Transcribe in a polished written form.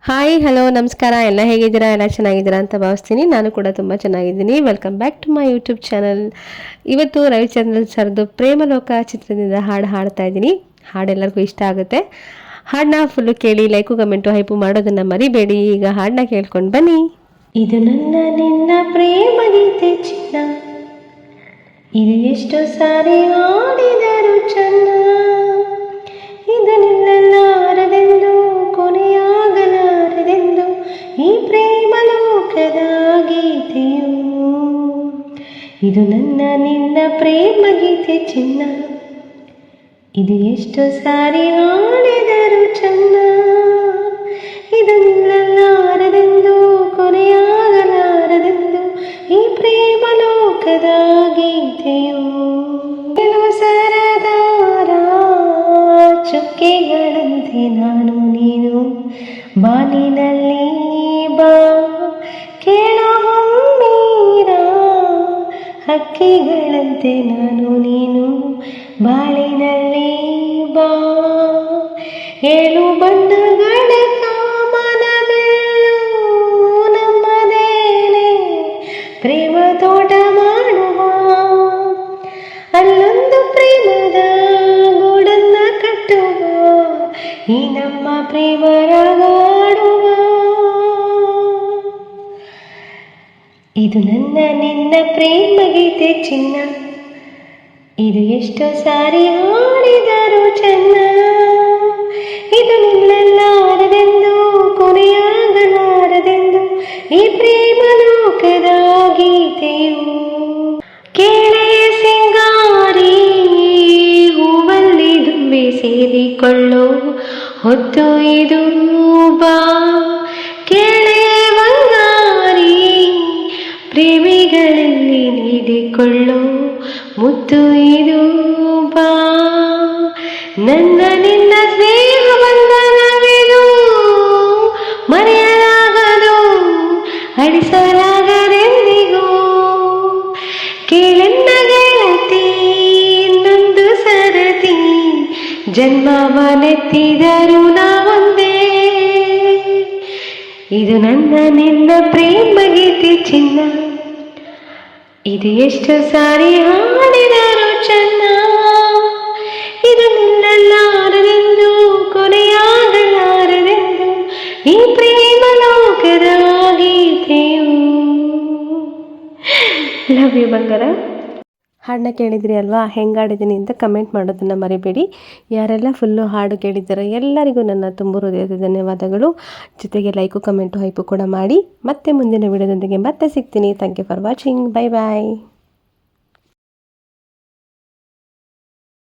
Hi hello ನಮಸ್ಕಾರ. ಎಲ್ಲ ಹೇಗಿದ್ದೀರಾ? ಎಲ್ಲ ಚೆನ್ನಾಗಿದ್ದೀರಾ ಅಂತ ಭಾವಿಸ್ತೀನಿ. ನಾನು ಕೂಡ ತುಂಬ ಚೆನ್ನಾಗಿದ್ದೀನಿ. Welcome back to my YouTube channel. ಇವತ್ತು ರವಿಚಂದ್ರನ್ ಸರ್ದು ಪ್ರೇಮಲೋಕ ಚಿತ್ರದಿಂದ ಹಾಡು ಹಾಡ್ತಾ ಇದ್ದೀನಿ. ಹಾಡೆಲ್ಲರಿಗೂ ಇಷ್ಟ ಆಗುತ್ತೆ. ಹಾಡನ್ನ ಫುಲ್ಲು ಕೇಳಿ, ಲೈಕು ಕಮೆಂಟು ಹೈಪು ಮಾಡೋದನ್ನು ಮರಿಬೇಡಿ. ಈಗ ಹಾಡನ್ನ ಕೇಳ್ಕೊಂಡು ಬನ್ನಿ. ಇದು ನನ್ನ ನಿನ್ನ ಪ್ರೇಮ ಗೀತೆ ಚಿನ್ನ, ಇದು ಎಷ್ಟು ಸಾರಿ ಹಾಡಿದರು ಚೆನ್ನ, ಇದು ನಿಲ್ಲಲಾರದೆಂದು ಕೊನೆಯಾಗಲಾರದೆಂದು ಈ ಪ್ರೇಮ ಲೋಕದ ಗೀತೆಯು. ಇದು ನನ್ನ ನಿನ್ನ ಪ್ರೇಮ ಗೀತೆ ಚಿನ್ನ, ಇದು ಎಷ್ಟು ಸಾರಿ ಹಾಡಿದರು ಚೆನ್ನ, ಇದು ನಿಲ್ಲಲಾರದೆಂದು ಕೊನೆಯಾಗಲಾರದೆಂದು ಈ ಪ್ರೇಮ ಲೋಕದ ಗೀತೆಯು. ಕೆಲವು ಸರದಾರ ಚುಕ್ಕೆಗಳಂತೆ ನಾನು ನೀನು ಬಾನಿನಲ್ಲಿ ಬಾ, ಕೇಳೋ ಹಮ್ಮೀರ ಹಕ್ಕಿಗಳಂತೆ ನಾನು ನೀನು ಬಾಳಿನಲ್ಲಿ ಬಾ, ಏಳು ಬಣ್ಣಗಳ ಕಾಮನವೆಲ್ಲೂ ನಮ್ಮದೇನೆ ಪ್ರೇಮ ತೋಟ ಮಾಡುವ, ಅಲ್ಲೊಂದು ಪ್ರೇಮದ ಗೂಡನ್ನ ಕಟ್ಟುವ, ಈ ನಮ್ಮ ಪ್ರೇಮ ರಾಗಾಡುವ. ಇದು ನನ್ನ ನಿನ್ನ ಪ್ರೇಮ ಗೀತೆ ಚಿನ್ನ, ಇದು ಎಷ್ಟು ಸಾರಿ ಹಾಡಿದರು ಚೆನ್ನ, ಇದು ನಿಲ್ಲಲಾರದೆಂದು ಕೊನೆಯಾಗಲಾರದೆಂದು ಈ ಪ್ರೇಮ ಲೋಕದ ಗೀತೆಯು. ಕೇಳೆ ಸಿಂಗಾರಿ ಹೂವಲ್ಲಿ ದುಂಬಿ ಸೇರಿಕೊಳ್ಳೋ ಹೊತ್ತು ಇದು ಬಾ, ಕೇಳೆ ಬಂಗಾರಿ ಪ್ರೇಮಿಗಳಲ್ಲಿ ನೀಡಿಕೊಳ್ಳೋ ಮುತ್ತು ಇದು ಬಾ, ನನ್ನ ನಿನ್ನ ಸ್ನೇಹ ಬಂಧನವಿದು ಮರೆಯಲಾಗದು ಅಳಿಸಲಾಗದೆಂದಿಗೂ, ಕೇಳೆನ್ನ ಗೆಳತಿ ಇನ್ನೊಂದು ಸರತಿ ಜನ್ಮವನೆತ್ತಿದರು ನಾವೊಂದೇ. ಇದು ನನ್ನ ನಿನ್ನ ಪ್ರೇಮ ಗೀತೆ ಚಿನ್ನ, ಇದು ಎಷ್ಟು ಸಾರಿ ಹಾಡಿದರು ಚೆನ್ನ, ಇದು ನಿಲ್ಲಲಾರದೆಂದು ಕೊನೆಯಾಗಲಾರದೆಂದು ಈ ಪ್ರೇಮ ಲೋಕದ ಗೀತೆಯು. ಲವ್ ಯು ಬಂಗಾರ. ಹಾಡನ್ನ ಕೇಳಿದ್ರಿ ಅಲ್ವಾ? ಹೆಂಗಾಡಿದ್ದೀನಿ ಅಂತ ಕಮೆಂಟ್ ಮಾಡೋದನ್ನು ಮರಿಬೇಡಿ. ಯಾರೆಲ್ಲ ಫುಲ್ಲು ಹಾಡು ಕೇಳಿದ್ದಾರೋ ಎಲ್ಲರಿಗೂ ನನ್ನ ತುಂಬ ಹೃದಯದ ಧನ್ಯವಾದಗಳು. ಜೊತೆಗೆ ಲೈಕು ಕಮೆಂಟು ಹೈಪು ಕೂಡ ಮಾಡಿ. ಮತ್ತೆ ಮುಂದಿನ ವಿಡಿಯೋದೊಂದಿಗೆ ಮತ್ತೆ ಸಿಗ್ತೀನಿ. Thank you for watching. Bye bye.